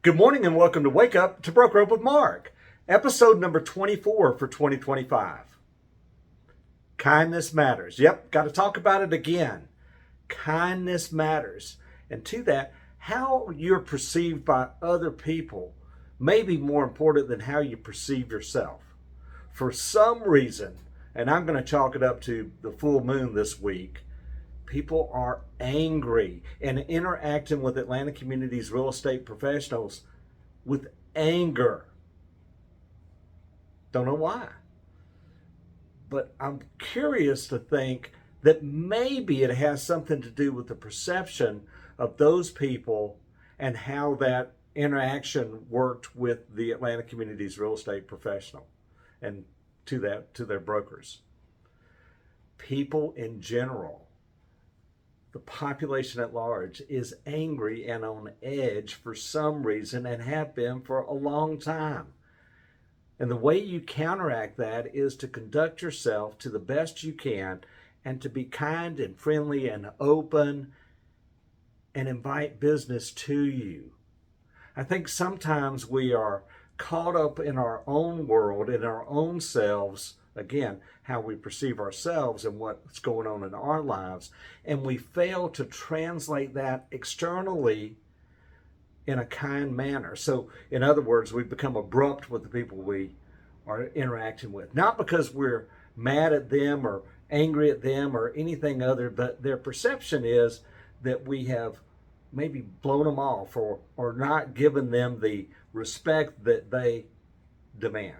Good morning and welcome to Wake Up to Broke Rope with Mark, episode number 24 for 2025. Kindness matters. Yep, got to talk about it again. Kindness matters. And to that, how you're perceived by other people may be more important than how you perceive yourself. For some reason, and I'm going to chalk it up to the full moon this week, people are angry and interacting with Atlanta Community's real estate professionals with anger. Don't know why. But I'm curious to think that maybe it has something to do with the perception of those people and how that interaction worked with the Atlanta Community's real estate professional and to their brokers. People in general, the population at large, is angry and on edge for some reason and have been for a long time. And the way you counteract that is to conduct yourself to the best you can and to be kind and friendly and open and invite business to you. I think sometimes we are caught up in our own world, in our own selves, again, how we perceive ourselves and what's going on in our lives, and we fail to translate that externally in a kind manner. So, in other words, we become abrupt with the people we are interacting with, not because we're mad at them or angry at them or anything other, but their perception is that we have maybe blown them off or not given them the respect that they demand.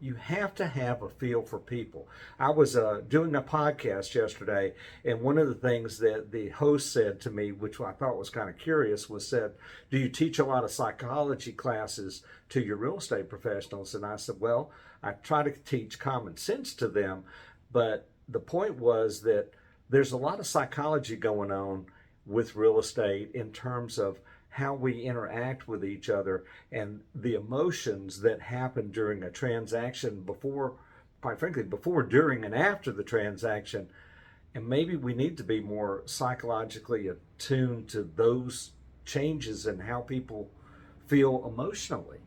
You have to have a feel for people. I was doing a podcast yesterday, and one of the things that the host said to me, which I thought was kind of curious, was said, do you teach a lot of psychology classes to your real estate professionals? And I said, well, I try to teach common sense to them, but the point was that there's a lot of psychology going on with real estate in terms of how we interact with each other and the emotions that happen during a transaction before, quite frankly, before, during, and after the transaction. And maybe we need to be more psychologically attuned to those changes in how people feel emotionally.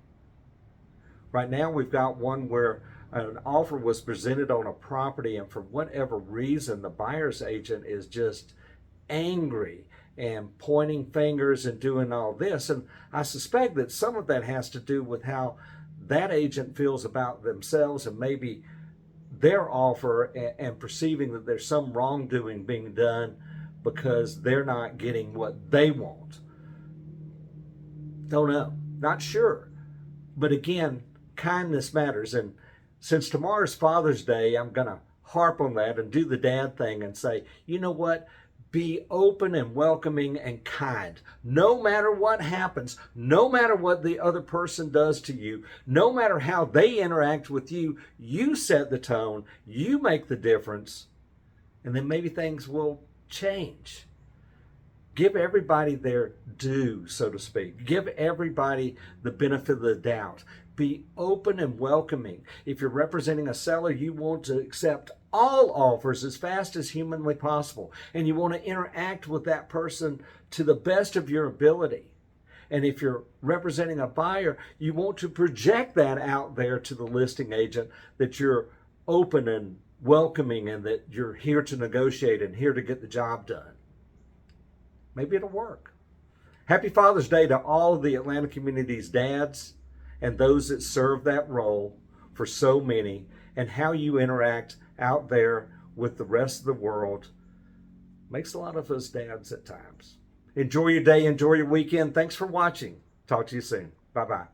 Right now, we've got one where an offer was presented on a property, and for whatever reason, the buyer's agent is just angry and pointing fingers and doing all this. And I suspect that some of that has to do with how that agent feels about themselves and maybe their offer, and perceiving that there's some wrongdoing being done because they're not getting what they want. Don't know. Not sure. But again, kindness matters. And since tomorrow's Father's Day, I'm going to harp on that and do the dad thing and say, you know what? Be open and welcoming and kind. No matter what happens, no matter what the other person does to you, no matter how they interact with you, you set the tone, you make the difference, and then maybe things will change. Give everybody their due, so to speak. Give everybody the benefit of the doubt. Be open and welcoming. If you're representing a seller, you want to accept all offers as fast as humanly possible. And you want to interact with that person to the best of your ability. And if you're representing a buyer, you want to project that out there to the listing agent, that you're open and welcoming and that you're here to negotiate and here to get the job done. Maybe it'll work. Happy Father's Day to all of the Atlanta Community's dads and those that serve that role for so many, and how you interact out there with the rest of the world makes a lot of us dads at times. Enjoy your day, enjoy your weekend. Thanks for watching. Talk to you soon. Bye-bye.